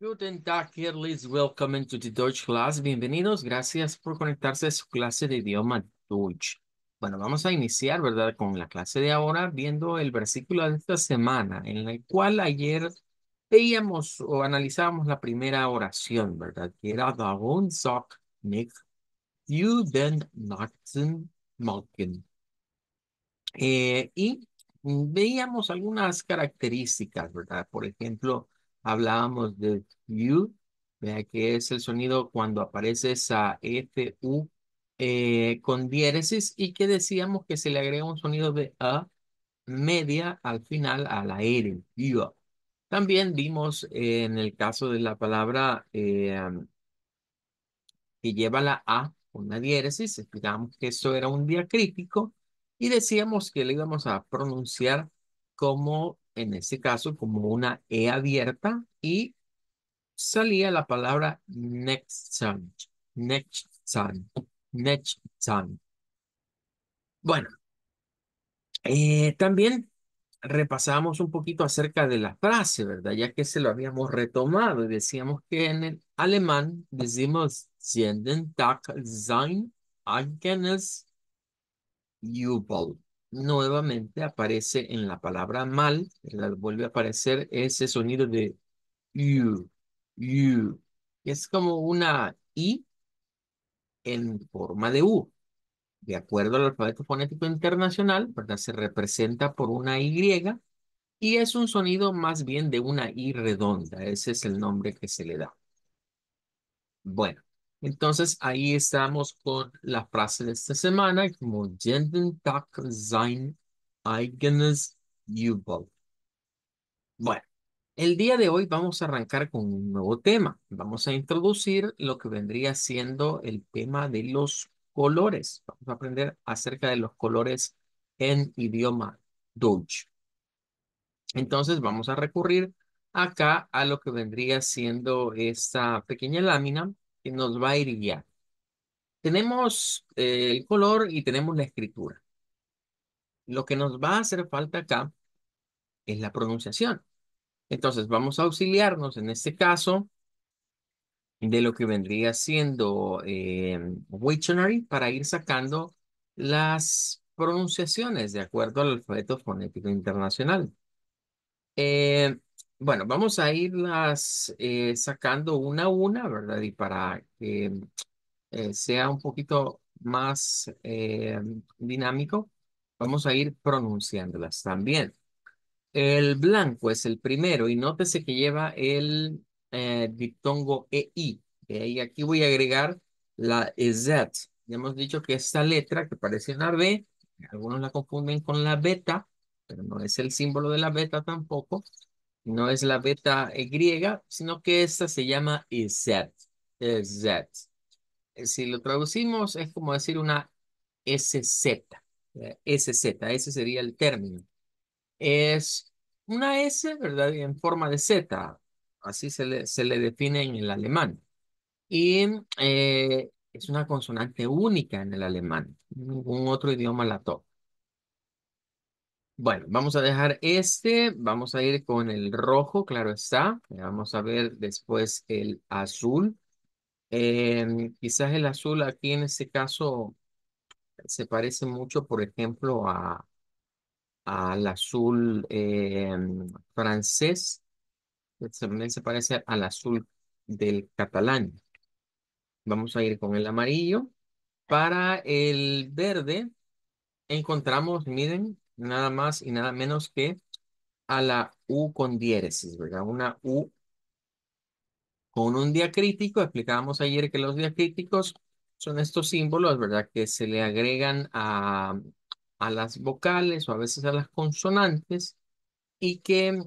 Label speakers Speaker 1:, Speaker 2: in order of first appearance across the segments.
Speaker 1: Guten Tag, Kirlis. Welcome to the Deutsch class. Bienvenidos. Gracias por conectarse a su clase de idioma Deutsch. Bueno, vamos a iniciar, ¿verdad? Con la clase de ahora, viendo el versículo de esta semana, en el cual ayer veíamos o analizábamos la primera oración, ¿verdad? Que era Warum sagt nicht you den Nachten morgen? Y veíamos algunas características, ¿verdad? Por ejemplo, hablábamos de U, ¿verdad? Que es el sonido cuando aparece esa FU con diéresis y que decíamos que se le agrega un sonido de A media al final a la R, U. También vimos en el caso de la palabra que lleva la A con una diéresis, explicamos que eso era un diacrítico y decíamos que le íbamos a pronunciar como, en este caso, como una E abierta y salía la palabra next time, next time, next time. Bueno, también repasamos un poquito acerca de la frase, ¿verdad? Ya que se lo habíamos retomado y decíamos que en el alemán decimos jeden Tag sein eigenes Jubel. Nuevamente aparece en la palabra mal, ¿verdad? Vuelve a aparecer ese sonido de U, U. Es como una I en forma de U. De acuerdo al alfabeto fonético internacional, ¿verdad? Se representa por una Y y es un sonido más bien de una I redonda. Ese es el nombre que se le da. Bueno, entonces ahí estamos con la frase de esta semana, como jeden Tag sein eigenes Jubel. Bueno, el día de hoy vamos a arrancar con un nuevo tema. Vamos a introducir lo que vendría siendo el tema de los colores. Vamos a aprender acerca de los colores en idioma Deutsch. Entonces vamos a recurrir acá a lo que vendría siendo esta pequeña lámina que nos va a ir guiando. Tenemos el color y tenemos la escritura. Lo que nos va a hacer falta acá es la pronunciación. Entonces vamos a auxiliarnos en este caso de lo que vendría siendo Wiktionary para ir sacando las pronunciaciones de acuerdo al alfabeto fonético internacional. Eh, bueno, vamos a irlas sacando una a una, ¿verdad? Y para que sea un poquito más dinámico, vamos a ir pronunciándolas también. El blanco es el primero y nótese que lleva el diptongo EI. Y aquí voy a agregar la EZ. Ya hemos dicho que esta letra que parece una B, algunos la confunden con la beta, pero no es el símbolo de la beta tampoco. No es la beta griega, sino que esta se llama EZ. EZ. Si lo traducimos es como decir una SZ. SZ, ese sería el término. Es una S, ¿verdad? En forma de Z. Así se le define en el alemán. Y es una consonante única en el alemán. Ningún otro idioma la toca. Bueno, vamos a dejar este. Vamos a ir con el rojo, claro está. Vamos a ver después el azul. Quizás el azul aquí en este caso se parece mucho, por ejemplo, al azul francés, que también se parece al azul del catalán. Vamos a ir con el amarillo. Para el verde encontramos, miren, nada más y nada menos que a la U con diéresis, ¿verdad? Una U con un diacrítico. Explicábamos ayer que los diacríticos son estos símbolos, ¿verdad? Que se le agregan a las vocales o a veces a las consonantes y que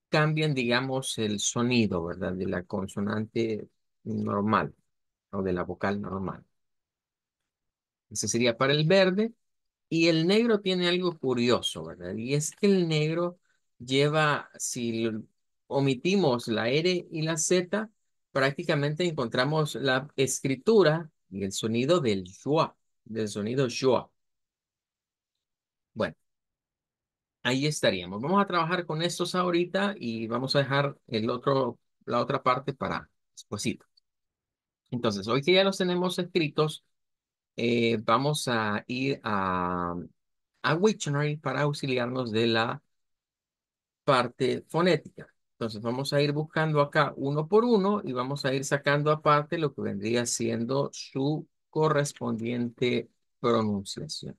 Speaker 1: cambian, digamos, el sonido, ¿verdad? De la consonante normal o de la vocal normal. Ese sería para el verde. Y el negro tiene algo curioso, ¿verdad? Y es que el negro lleva, si omitimos la R y la Z, prácticamente encontramos la escritura y el sonido del schwa, del sonido schwa. Bueno, ahí estaríamos. Vamos a trabajar con estos ahorita y vamos a dejar el otro la otra parte para despuesito. Entonces, hoy que ya los tenemos escritos, vamos a ir a Wiktionary para auxiliarnos de la parte fonética. Entonces vamos a ir buscando acá uno por uno y vamos a ir sacando aparte lo que vendría siendo su correspondiente pronunciación.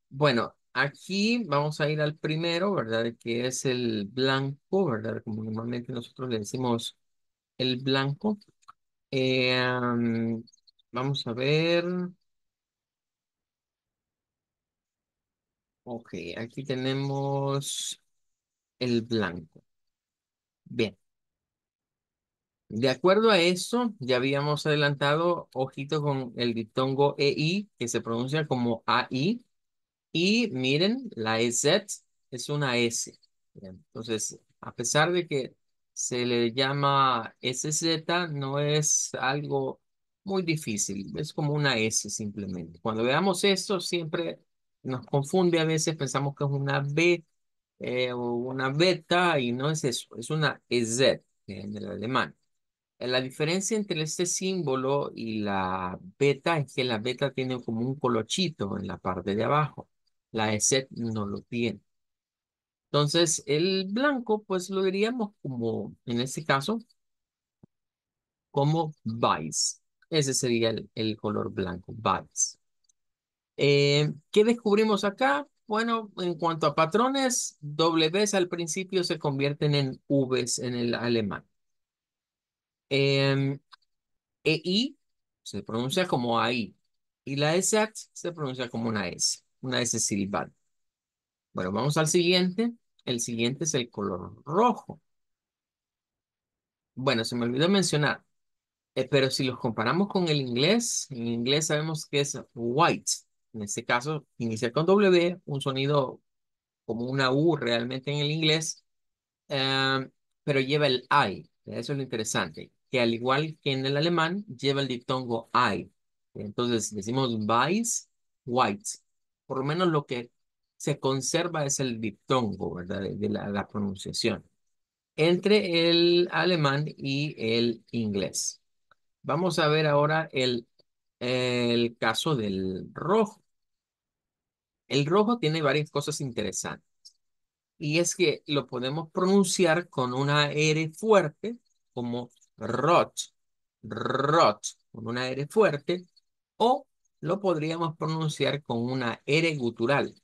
Speaker 1: Bueno, aquí vamos a ir al primero, ¿verdad? Que es el blanco, ¿verdad? Como normalmente nosotros le decimos el blanco. Vamos a ver. Ok, aquí tenemos el blanco. Bien. De acuerdo a eso, ya habíamos adelantado, ojito con el diptongo EI, que se pronuncia como AI, y miren, la EZ es una S. Bien, entonces, a pesar de que se le llama SZ, no es algo muy difícil, es como una S simplemente. Cuando veamos esto, siempre nos confunde a veces, pensamos que es una B o una beta, y no es eso, es una EZ en el alemán. La diferencia entre este símbolo y la beta es que la beta tiene como un colochito en la parte de abajo. La EZ no lo tiene. Entonces, el blanco, pues lo diríamos como, en este caso, como Weiss. Ese sería el color blanco, Weiss. ¿Qué descubrimos acá? Bueno, en cuanto a patrones, Ws al principio se convierten en Vs en el alemán. Em, EI se pronuncia como AI y la SH se pronuncia como una S silbante. Bueno, vamos al siguiente. El siguiente es el color rojo. Bueno, se me olvidó mencionar, pero si los comparamos con el inglés, en inglés sabemos que es white. En este caso, inicia con W, un sonido como una U realmente en el inglés, eh, pero lleva el I. Eso es lo interesante, que al igual que en el alemán, lleva el diptongo I. Entonces decimos weiß, white. Por lo menos lo que se conserva es el diptongo, ¿verdad? De la pronunciación entre el alemán y el inglés. Vamos a ver ahora el caso del rojo. El rojo tiene varias cosas interesantes. Y es que lo podemos pronunciar con una R fuerte, como rot, rot, con una R fuerte, o lo podríamos pronunciar con una R gutural.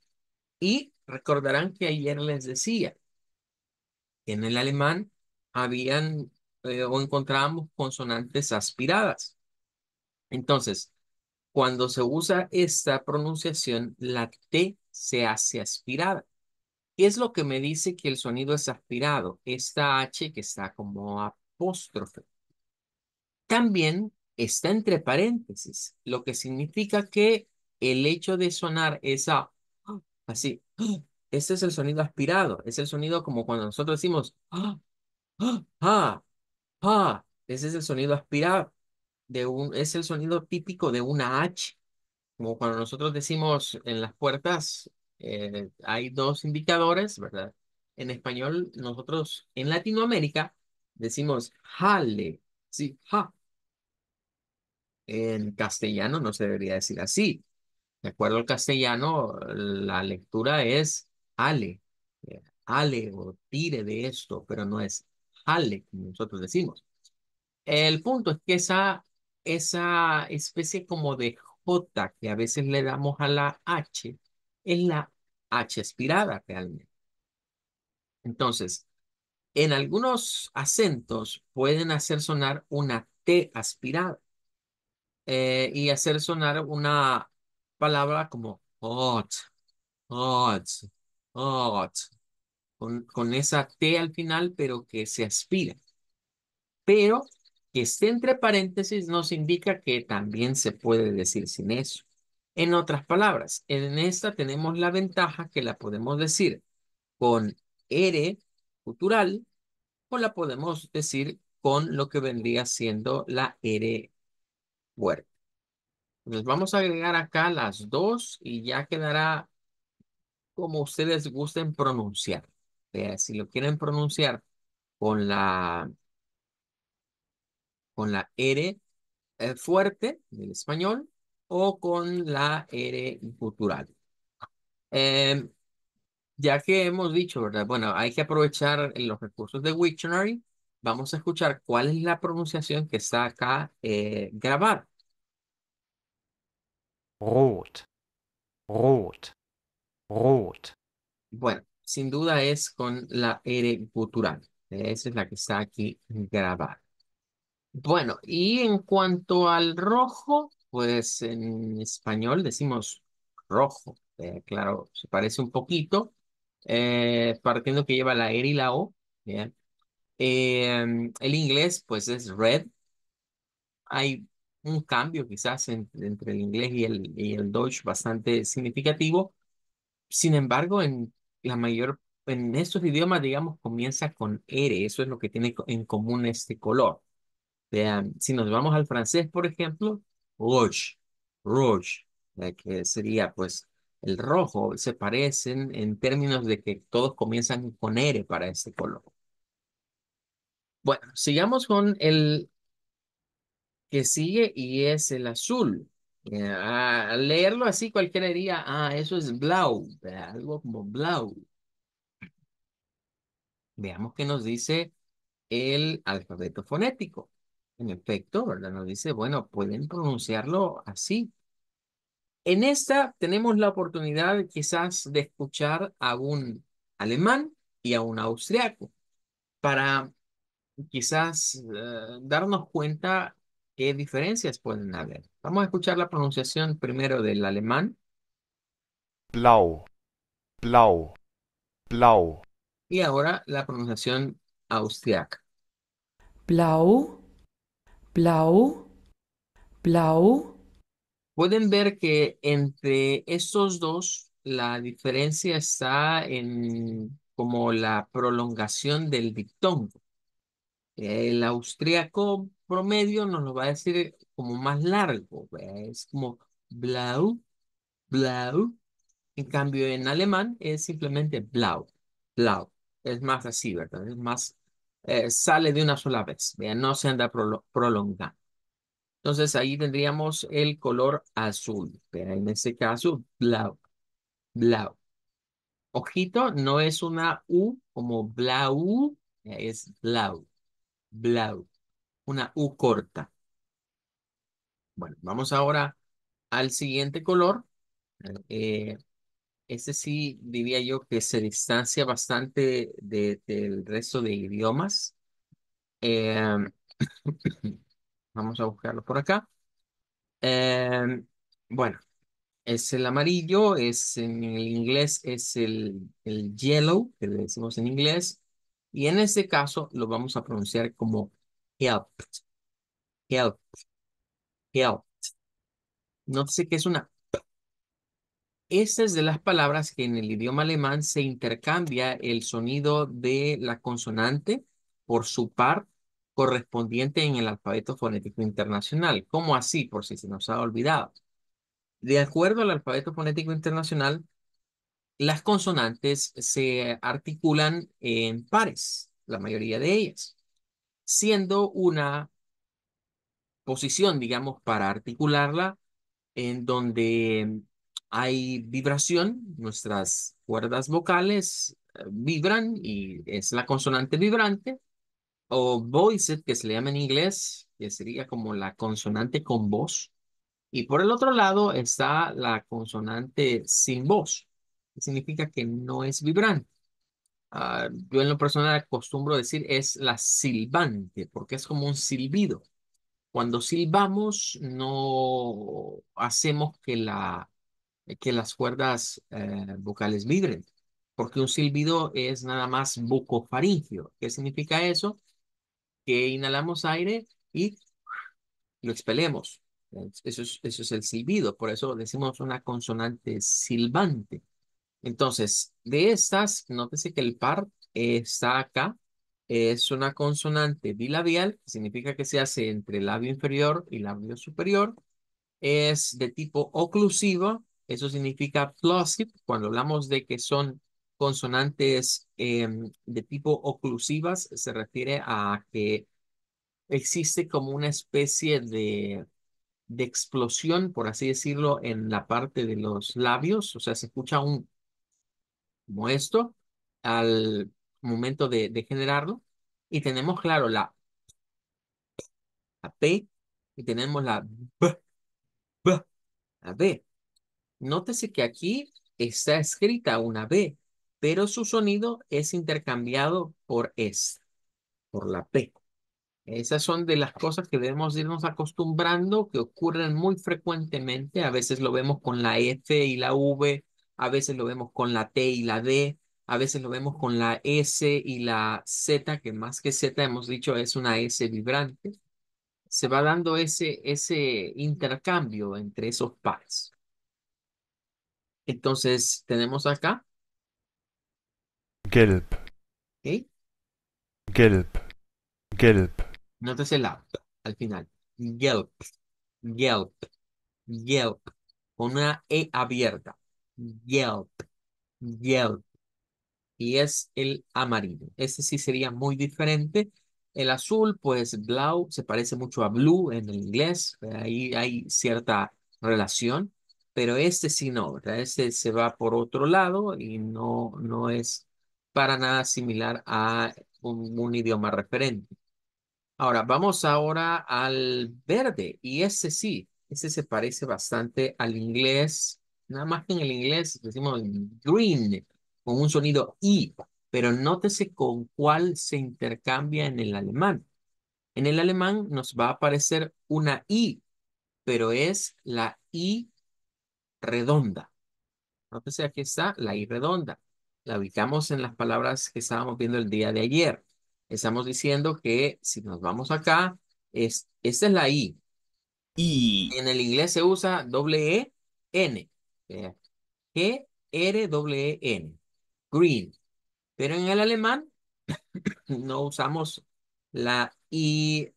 Speaker 1: Y recordarán que ayer les decía que en el alemán habían o encontrábamos consonantes aspiradas. Entonces, cuando se usa esta pronunciación, la T se hace aspirada. ¿Qué es lo que me dice que el sonido es aspirado? Esta H que está como apóstrofe. También está entre paréntesis, lo que significa que el hecho de sonar esa así, este es el sonido aspirado, es el sonido como cuando nosotros decimos ah, ese es el sonido aspirado es el sonido típico de una H. Como cuando nosotros decimos en las puertas, hay dos indicadores, ¿verdad? En español, nosotros en Latinoamérica decimos jale, sí, ja. En castellano no se debería decir así. De acuerdo al castellano, la lectura es ale, ale o tire de esto, pero no es jale, como nosotros decimos. El punto es que esa especie como de J que a veces le damos a la H es la H aspirada realmente. Entonces, en algunos acentos pueden hacer sonar una T aspirada y hacer sonar una palabra como hot, hot, hot, con esa T al final, pero que se aspira. Pero que esté entre paréntesis nos indica que también se puede decir sin eso. En otras palabras, en esta tenemos la ventaja que la podemos decir con R futural o la podemos decir con lo que vendría siendo la R fuerte. Entonces vamos a agregar acá las dos y ya quedará como ustedes gusten pronunciar. Si lo quieren pronunciar con la R fuerte del español o con la R gutural. Em, ya que hemos dicho, ¿verdad? Bueno, hay que aprovechar los recursos de Wiktionary. Vamos a escuchar cuál es la pronunciación que está acá grabada.
Speaker 2: Rot, rot, rot.
Speaker 1: Bueno, sin duda es con la R gutural. Esa es la que está aquí grabada. Bueno, y en cuanto al rojo, pues en español decimos rojo. Claro, se parece un poquito, partiendo que lleva la R y la O. Bien. El inglés, pues es red. Hay un cambio quizás entre el inglés y el Deutsch bastante significativo. Sin embargo, en estos idiomas, digamos, comienza con R. Eso es lo que tiene en común este color. Vean, si nos vamos al francés, por ejemplo, rouge, rouge, que sería pues el rojo, se parecen en términos de que todos comienzan con R para este color. Bueno, sigamos con el que sigue y es el azul. Al leerlo así cualquiera diría, eso es blau, algo como blau. Veamos qué nos dice el alfabeto fonético. En efecto, ¿verdad? Nos dice, bueno, pueden pronunciarlo así. En esta tenemos la oportunidad quizás de escuchar a un alemán y a un austriaco para quizás darnos cuenta qué diferencias pueden haber. Vamos a escuchar la pronunciación primero del alemán
Speaker 2: Blau, blau, blau.
Speaker 1: y ahora la pronunciación austriaca.
Speaker 3: Blau, blau, blau.
Speaker 1: Pueden ver que entre estos dos la diferencia está en como la prolongación del diptongo. El austríaco promedio nos lo va a decir como más largo, ¿ve? Es como blau, blau. En cambio, en alemán es simplemente blau, blau. Es más así, ¿verdad? Es más, sale de una sola vez, ¿ve? No se anda prolongando. Entonces ahí tendríamos el color azul, pero en este caso, blau, blau. Ojito, no es una U como blau, es blau, blau, una U corta. Bueno, vamos ahora al siguiente color. Eh, este sí diría yo que se distancia bastante del resto de idiomas. Eh, vamos a buscarlo por acá. Eh, bueno, es el amarillo, es en el inglés, es el yellow, que le decimos en inglés. Y en este caso lo vamos a pronunciar como help, help, help. Nótese que es una. Esta es de las palabras que en el idioma alemán se intercambia el sonido de la consonante por su par correspondiente en el alfabeto fonético internacional. ¿Cómo así? Por si se nos ha olvidado. De acuerdo al alfabeto fonético internacional, las consonantes se articulan en pares, la mayoría de ellas, siendo una posición, digamos, para articularla en donde hay vibración, nuestras cuerdas vocales vibran y es la consonante vibrante, o voiced, que se le llama en inglés, que sería como la consonante con voz. Y por el otro lado está la consonante sin voz, que significa que no es vibrante. Yo en lo personal acostumbro decir es la silbante, porque es como un silbido. Cuando silbamos, no hacemos que las cuerdas vocales vibren, porque un silbido es nada más bucofaringio. ¿Qué significa eso? Que inhalamos aire y lo expelemos. Eso es el silbido, por eso decimos una consonante silbante. Entonces, de estas, nótese que el par está acá. Es una consonante bilabial, que significa que se hace entre el labio inferior y labio superior. Es de tipo oclusivo, eso significa plosive. Cuando hablamos de que son consonantes de tipo oclusivas se refiere a que existe como una especie de explosión, por así decirlo, en la parte de los labios, o sea, se escucha un como esto al momento de generarlo. Y tenemos, claro, la P y tenemos la B, la B. Nótese que aquí está escrita una B, pero su sonido es intercambiado por S, por la P. Esas son de las cosas que debemos irnos acostumbrando, que ocurren muy frecuentemente. A veces lo vemos con la F y la V, a veces lo vemos con la T y la D, a veces lo vemos con la S y la Z, que más que Z hemos dicho es una S vibrante. Se va dando ese intercambio entre esos pares. Entonces, tenemos acá,
Speaker 2: gelb,
Speaker 1: ¿ok?
Speaker 2: gelb, gelb,
Speaker 1: Nótese la P al final. Yelp, Yelp, Yelp, con una E abierta. Yelp, Yelp. Y es el amarillo. Ese sí sería muy diferente. El azul, pues blau, se parece mucho a blue en el inglés. Ahí hay cierta relación. Pero este sí no, ¿verdad? Este se va por otro lado y no es para nada similar a un idioma referente. Ahora, vamos ahora al verde, y ese sí, ese se parece bastante al inglés, nada más que en el inglés decimos green, con un sonido I, pero nótese con cuál se intercambia en el alemán. En el alemán nos va a aparecer una I, pero es la I redonda. Nótese aquí está la I redonda. La ubicamos en las palabras que estábamos viendo el día de ayer. Estamos diciendo que si nos vamos acá, esta es la I.
Speaker 4: I,
Speaker 1: En el inglés se usa doble E, N. G-R-E-N. Green. Pero en el alemán no usamos la I,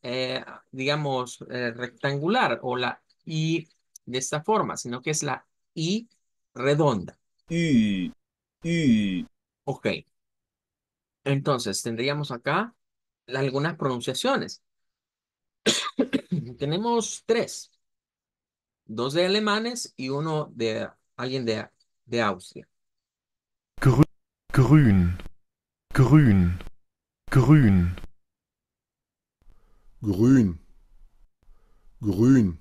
Speaker 1: digamos, rectangular o la I de esta forma, sino que es la I redonda.
Speaker 4: Ü, Ü,
Speaker 1: Ok. Entonces, tendríamos acá algunas pronunciaciones. Tenemos tres, dos de alemanes y uno de alguien de Austria.
Speaker 2: grün, grün, grün, grün,
Speaker 5: Grün, grün,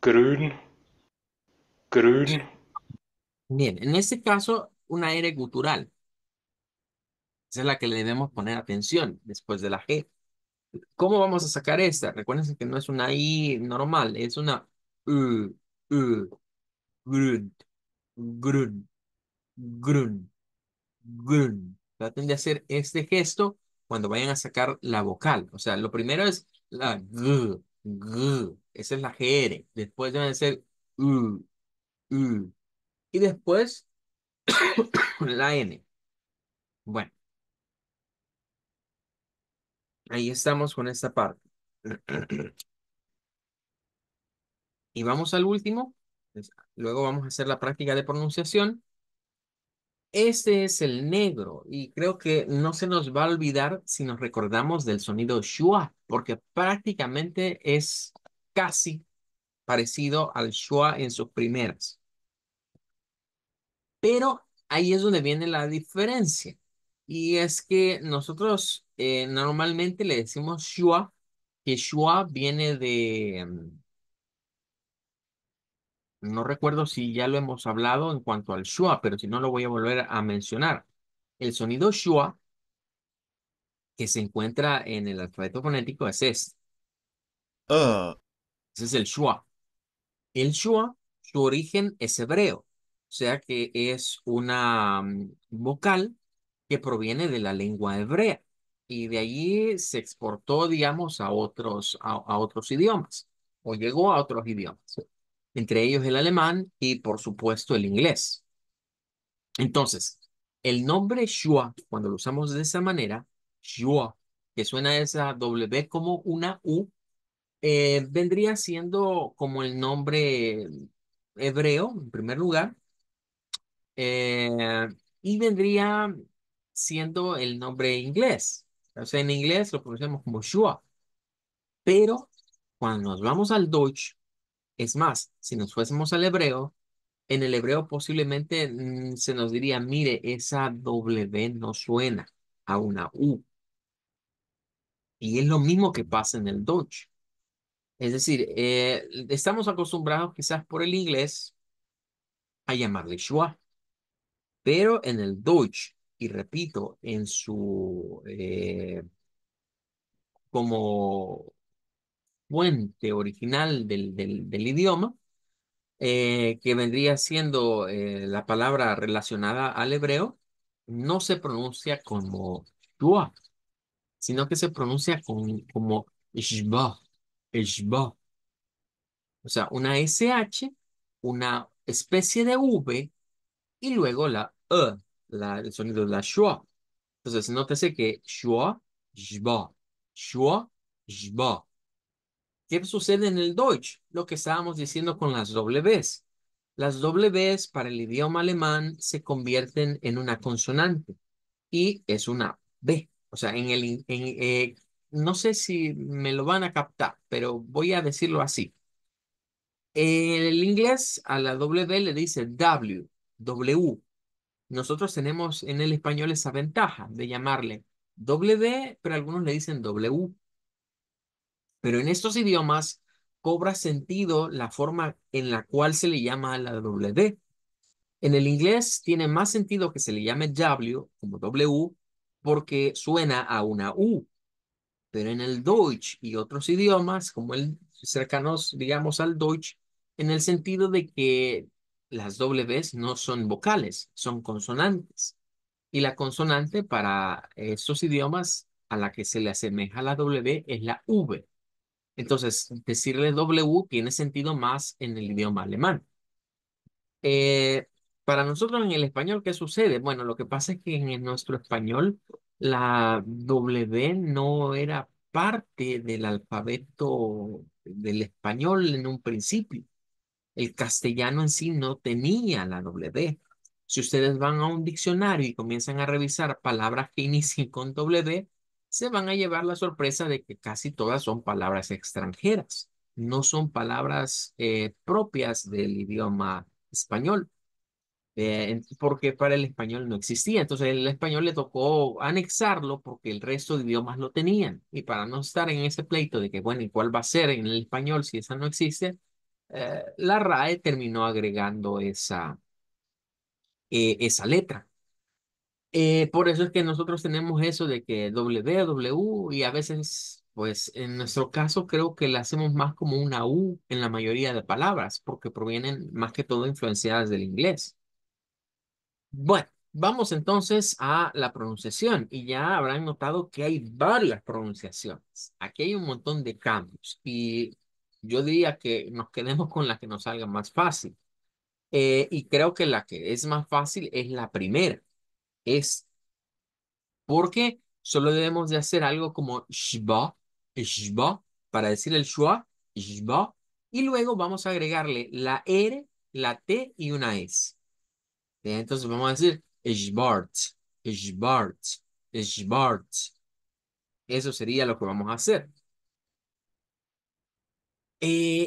Speaker 6: grün, grün,
Speaker 1: Bien, en este caso, una R gutural. Esa es la que le debemos poner atención después de la G. ¿Cómo vamos a sacar esta? Recuerden que no es una I normal, es una U, U, grun, grun, grun. Grun. Traten de hacer este gesto cuando vayan a sacar la vocal. O sea, lo primero es la G, G. Esa es la GR. Después deben ser U, U. Y después la N. Bueno, ahí estamos con esta parte. Y vamos al último. Luego vamos a hacer la práctica de pronunciación. Este es el negro y creo que no se nos va a olvidar si nos recordamos del sonido schwa, porque prácticamente es casi parecido al schwa en sus primeras. Pero ahí es donde viene la diferencia. Y es que nosotros normalmente le decimos schwa, que schwa viene de, no recuerdo si ya lo hemos hablado en cuanto al schwa, pero si no lo voy a volver a mencionar. El sonido schwa que se encuentra en el alfabeto fonético es este.
Speaker 4: Ö,
Speaker 1: Ese es el Shua. El Shua, su origen es hebreo, o sea que es una vocal que proviene de la lengua hebrea y de allí se exportó, digamos, a otros idiomas o llegó a otros idiomas, entre ellos el alemán y por supuesto el inglés. Entonces, el nombre Shua, cuando lo usamos de esa manera, Shua, que suena esa W como una U, vendría siendo como el nombre hebreo, en primer lugar, eh, y vendría siendo el nombre inglés. O sea, en inglés lo pronunciamos como Shua, pero cuando nos vamos al Deutsch, es más, si nos fuésemos al hebreo, en el hebreo posiblemente se nos diría, mire, esa W no suena a una U. Y es lo mismo que pasa en el Deutsch. Es decir, estamos acostumbrados quizás por el inglés a llamarle schwa, pero en el Deutsch, y repito, en su como fuente original del idioma, que vendría siendo la palabra relacionada al hebreo, no se pronuncia como schwa, sino que se pronuncia como shba, shba. O sea, una SH, una especie de V y luego la E, el sonido de la schwa. Entonces, nótese que schwa, shba, schwa, shba. ¿Qué sucede en el Deutsch? Lo que estábamos diciendo con las Ws. Las Ws para el idioma alemán se convierten en una consonante y es una B. O sea, no sé si me lo van a captar, pero voy a decirlo así. El inglés a la W le dice W, W. Nosotros tenemos en el español esa ventaja de llamarle W, pero algunos le dicen W. Pero en estos idiomas cobra sentido la forma en la cual se le llama a la W. En el inglés tiene más sentido que se le llame W como W porque suena a una U. Pero en el Deutsch y otros idiomas, como el cercanos, digamos, al Deutsch, en el sentido de que las Ws no son vocales, son consonantes. Y la consonante para estos idiomas a la que se le asemeja la W es la V. Entonces, decirle W tiene sentido más en el idioma alemán. Eh, para nosotros en el español, ¿qué sucede? Bueno, lo que pasa es que en nuestro español la W no era parte del alfabeto del español en un principio. El castellano en sí no tenía la W. Si ustedes van a un diccionario y comienzan a revisar palabras que inician con W, se van a llevar la sorpresa de que casi todas son palabras extranjeras, no son palabras propias del idioma español, porque para el español no existía. Entonces el español le tocó anexarlo porque el resto de idiomas lo tenían. Y para no estar en ese pleito de que, bueno, ¿y cuál va a ser en el español si esa no existe? La RAE terminó agregando esa letra. Por eso es que nosotros tenemos eso de que W, W y a veces, pues en nuestro caso creo que la hacemos más como una U en la mayoría de palabras porque provienen más que todo influenciadas del inglés. Bueno, vamos entonces a la pronunciación y ya habrán notado que hay varias pronunciaciones. Aquí hay un montón de cambios y yo diría que nos quedemos con la que nos salga más fácil. Y creo que la que es más fácil es la primera. Es porque solo debemos de hacer algo como shba, shba, para decir el schwa, shba, y luego vamos a agregarle la R, la T y una S. Entonces vamos a decir Schwarz, Schwarz, Schwarz. Eso sería lo que vamos a hacer.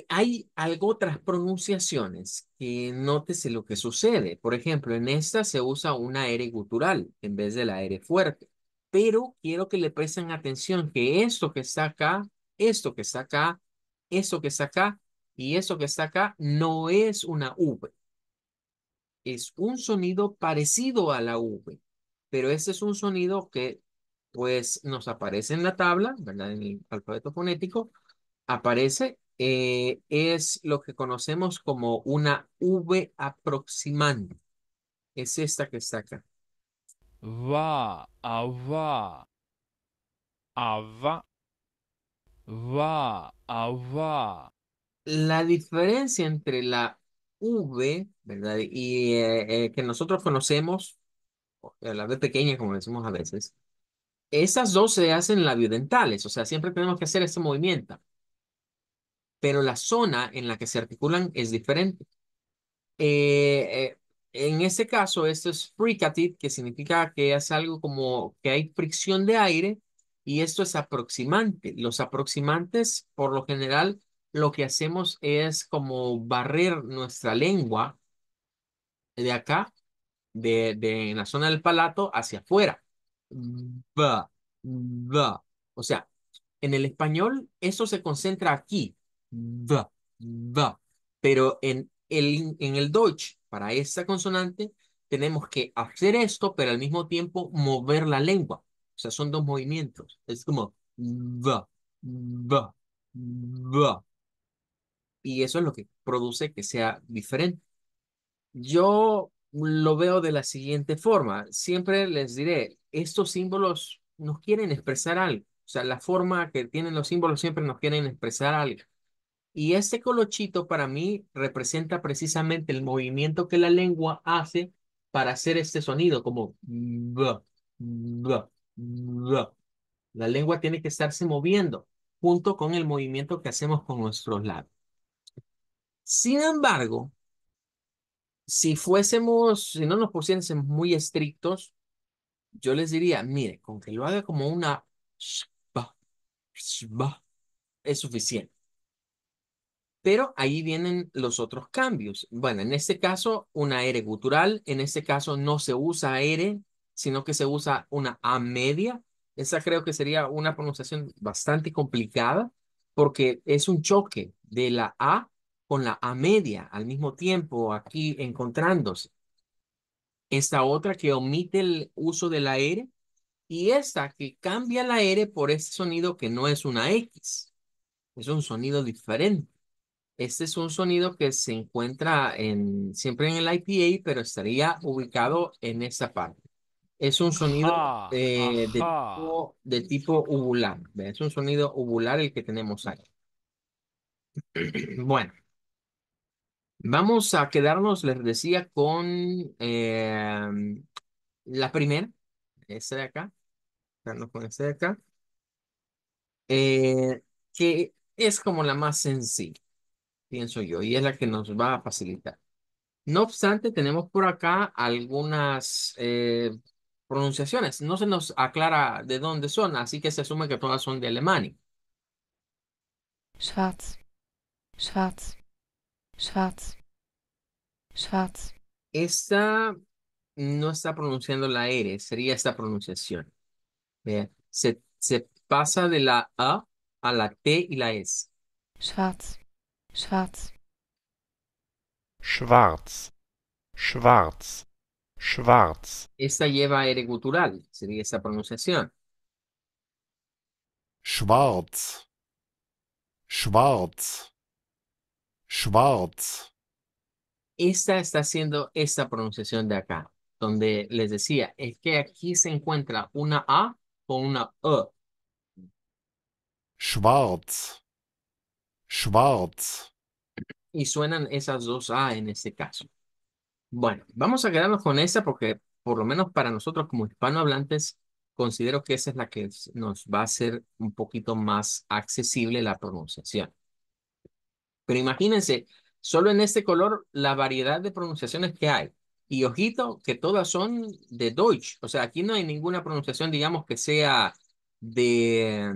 Speaker 1: Hay algo otras pronunciaciones que nótese lo que sucede. Por ejemplo, en esta se usa una R gutural en vez de la R fuerte. Pero quiero que le presten atención que esto que está acá, esto que está acá, esto que está acá y esto que está acá no es una V. Es un sonido parecido a la V, pero este es un sonido que pues nos aparece en la tabla, ¿verdad? En el alfabeto fonético, aparece, es lo que conocemos como una V aproximante. Es esta que está acá.
Speaker 7: va, ava, ava, va, ava.
Speaker 1: La diferencia entre la V, ¿verdad? Y que nosotros conocemos, la V pequeña, como decimos a veces, esas dos se hacen labiodentales, o sea, siempre tenemos que hacer ese movimiento, pero la zona en la que se articulan es diferente. Eh, eh, en este caso, esto es fricative, que significa que es algo como que hay fricción de aire y esto es aproximante. Los aproximantes, por lo general, lo que hacemos es como barrer nuestra lengua de acá, en la zona del palato hacia afuera. Va, va. O sea, en el español eso se concentra aquí. Va, va. Pero en el Deutsch, para esta consonante, tenemos que hacer esto, pero al mismo tiempo mover la lengua. O sea, son dos movimientos. Es como va, va, va. Y eso es lo que produce que sea diferente. Yo lo veo de la siguiente forma. Siempre les diré, estos símbolos nos quieren expresar algo. O sea, la forma que tienen los símbolos siempre nos quieren expresar algo. Y este colochito para mí representa precisamente el movimiento que la lengua hace para hacer este sonido, como b, b, b. La lengua tiene que estarse moviendo junto con el movimiento que hacemos con nuestros labios. Sin embargo, si no nos pusiésemos muy estrictos, yo les diría, mire, con que lo haga como una shba, shba, es suficiente. Pero ahí vienen los otros cambios. Bueno, en este caso, una R gutural. En este caso, no se usa R, sino que se usa una A media. Esa creo que sería una pronunciación bastante complicada porque es un choque de la A con la A media al mismo tiempo aquí encontrándose. Esta otra que omite el uso de la R y esta que cambia la R por este sonido que no es una X, es un sonido diferente. Este es un sonido que se encuentra siempre en el IPA, pero estaría ubicado en esta parte. Es un sonido
Speaker 7: Ajá, ajá.
Speaker 1: de tipo uvular. ¿Ve? Es un sonido uvular el que tenemos aquí. Bueno, vamos a quedarnos, les decía, con la primera, esta de acá. Quedarnos con esta de acá. Que es como la más sencilla, pienso yo, y es la que nos va a facilitar. No obstante, tenemos por acá algunas pronunciaciones. No se nos aclara de dónde son, así que se asume que todas son de Alemania.
Speaker 3: schwarz, schwarz, schwarz, schwarz,
Speaker 1: Esta no está pronunciando la R, sería esta pronunciación. Vea, se pasa de la A la T y la S.
Speaker 3: schwarz, schwarz,
Speaker 2: schwarz, schwarz, schwarz,
Speaker 1: Esta lleva R gutural, sería esta pronunciación.
Speaker 5: schwarz, schwarz, schwarz,
Speaker 1: Esta está haciendo esta pronunciación de acá, donde les decía, es que aquí se encuentra una A con una E
Speaker 5: schwarz, schwarz,
Speaker 1: y suenan esas dos A en este caso. Bueno, vamos a quedarnos con esa porque por lo menos para nosotros como hispanohablantes, considero que esa es la que nos va a hacer un poquito más accesible la pronunciación. Pero imagínense, solo en este color la variedad de pronunciaciones que hay. Y ojito, que todas son de Deutsch. O sea, aquí no hay ninguna pronunciación, digamos, que sea de,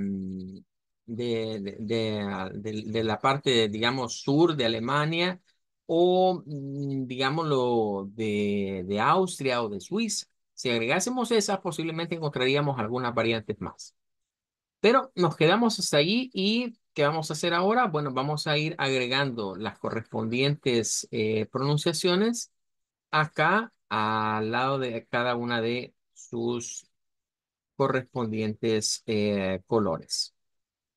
Speaker 1: de la parte, digamos, sur de Alemania o, digámoslo, de Austria o de Suiza. Si agregásemos esas, posiblemente encontraríamos algunas variantes más. Pero nos quedamos hasta allí y ¿qué vamos a hacer ahora? Bueno, vamos a ir agregando las correspondientes pronunciaciones acá al lado de cada una de sus correspondientes colores.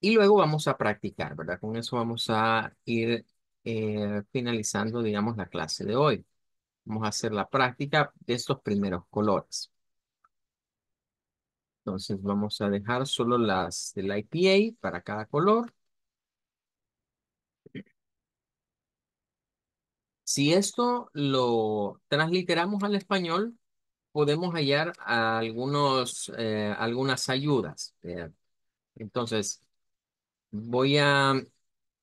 Speaker 1: Y luego vamos a practicar, ¿verdad? Con eso vamos a ir finalizando, digamos, la clase de hoy. Vamos a hacer la práctica de estos primeros colores. Entonces vamos a dejar solo las del IPA para cada color. Si esto lo transliteramos al español, podemos hallar algunas ayudas. Entonces, voy a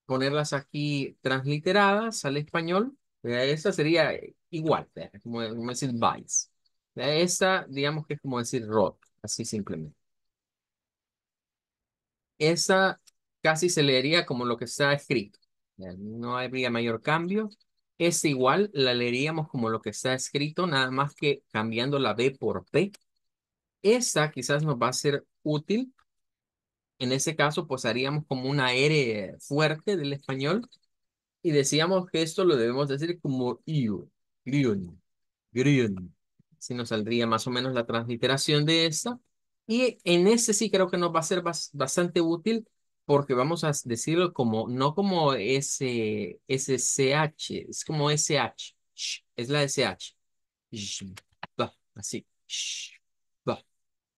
Speaker 1: ponerlas aquí transliteradas al español Esta sería igual, vea, como decir Vice. Esta, digamos que es como decir Rod, así simplemente. Esa casi se leería como lo que está escrito. No habría mayor cambio. Esta igual la leeríamos como lo que está escrito, nada más que cambiando la B por P. Esta quizás nos va a ser útil. En ese caso, pues haríamos como una R fuerte del español y decíamos que esto lo debemos decir como IU, grion, grion. Si nos saldría más o menos la transliteración de esta. Y en ese sí creo que nos va a ser bastante útil porque vamos a decirlo como, no como SCH, es como SH, es la SH. Así.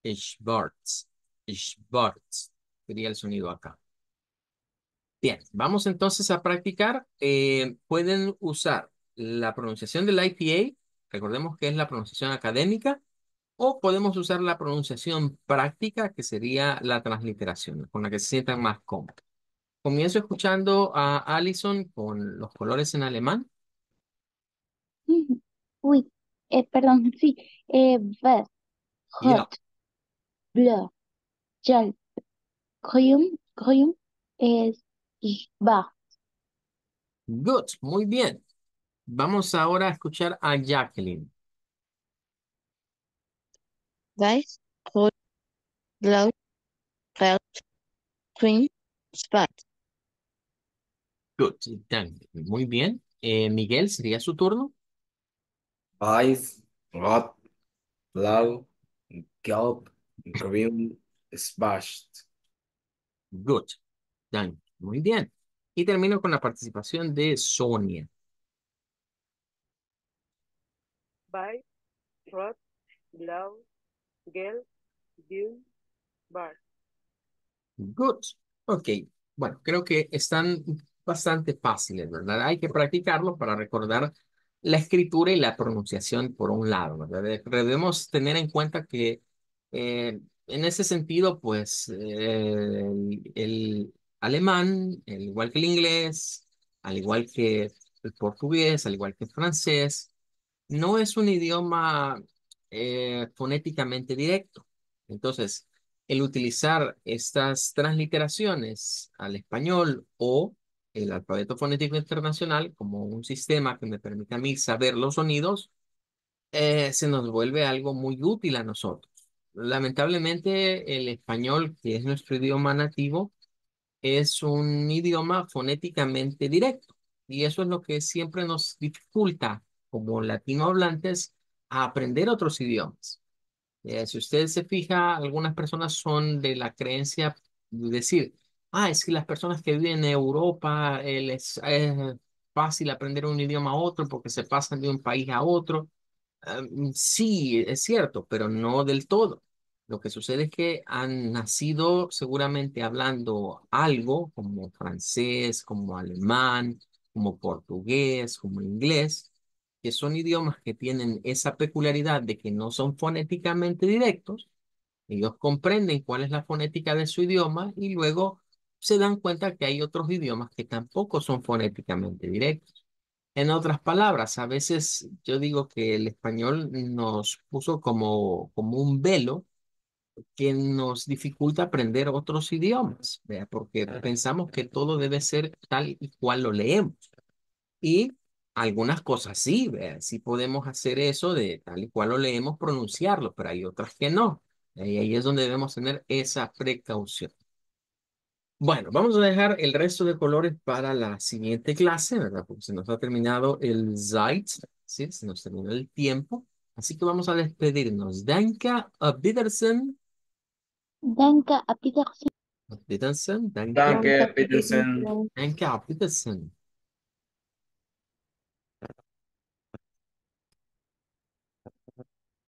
Speaker 1: Schwarz. Schwarz. Sería el sonido acá. Bien, vamos entonces a practicar. Pueden usar la pronunciación del IPA, recordemos que es la pronunciación académica, o podemos usar la pronunciación práctica, que sería la transliteración, con la que se sientan más cómodos. Comienzo escuchando a Alison con los colores en alemán.
Speaker 3: Mm, Uy, perdón, sí. Verde,
Speaker 1: Ya,
Speaker 3: rot, bleu, gelb, grün, es schwarz.
Speaker 1: good, muy bien. Vamos ahora a escuchar a Jacqueline.
Speaker 3: Weiß, rot, blau, gelb, grün, schwarz.
Speaker 1: Good, done. Muy bien. Miguel, sería su turno.
Speaker 8: Weiß, Rot, Blau, Gelb, Grün, Schwarz.
Speaker 1: Good. Done. Muy bien. Y termino con la participación de Sonia.
Speaker 9: Weiß, Rot, Blau, Gelb, Grün, Schwarz.
Speaker 1: Good. Ok. Bueno, creo que están bastante fáciles, ¿verdad? Hay que practicarlo para recordar la escritura y la pronunciación por un lado, ¿verdad? Debemos tener en cuenta que en ese sentido, pues el alemán, al igual que el inglés, al igual que el portugués, al igual que el francés, no es un idioma fonéticamente directo. Entonces, el utilizar estas transliteraciones al español o el alfabeto fonético internacional como un sistema que me permite a mí saber los sonidos, se nos vuelve algo muy útil a nosotros. Lamentablemente, el español, que es nuestro idioma nativo, es un idioma fonéticamente directo y eso es lo que siempre nos dificulta como latinohablantes a aprender otros idiomas. Si usted se fija, algunas personas son de la creencia de decir, es que las personas que viven en Europa les es fácil aprender un idioma a otro porque se pasan de un país a otro. Sí, es cierto, pero no del todo. Lo que sucede es que han nacido seguramente hablando algo como francés, como alemán, como portugués, como inglés, que son idiomas que tienen esa peculiaridad de que no son fonéticamente directos. Ellos comprenden cuál es la fonética de su idioma y luego se dan cuenta que hay otros idiomas que tampoco son fonéticamente directos. En otras palabras, a veces yo digo que el español nos puso como un velo que nos dificulta aprender otros idiomas, ¿vea? Porque pensamos que todo debe ser tal y cual lo leemos. Y algunas cosas sí, ¿vea? Sí podemos hacer eso de tal y cual lo leemos, pronunciarlo, pero hay otras que no. Y ahí es donde debemos tener esa precaución. Bueno, vamos a dejar el resto de colores para la siguiente clase, ¿verdad? Porque se nos ha terminado el Zeit, ¿sí? Se nos terminó el tiempo. Así que vamos a despedirnos. Danke, auf Wiedersehen.
Speaker 3: Danke, auf Wiedersehen.
Speaker 1: Auf Wiedersehen, danke.
Speaker 8: Danke,
Speaker 3: Danke, auf
Speaker 8: Petersen.
Speaker 3: Wiedersehen.
Speaker 1: Danke, auf Wiedersehen.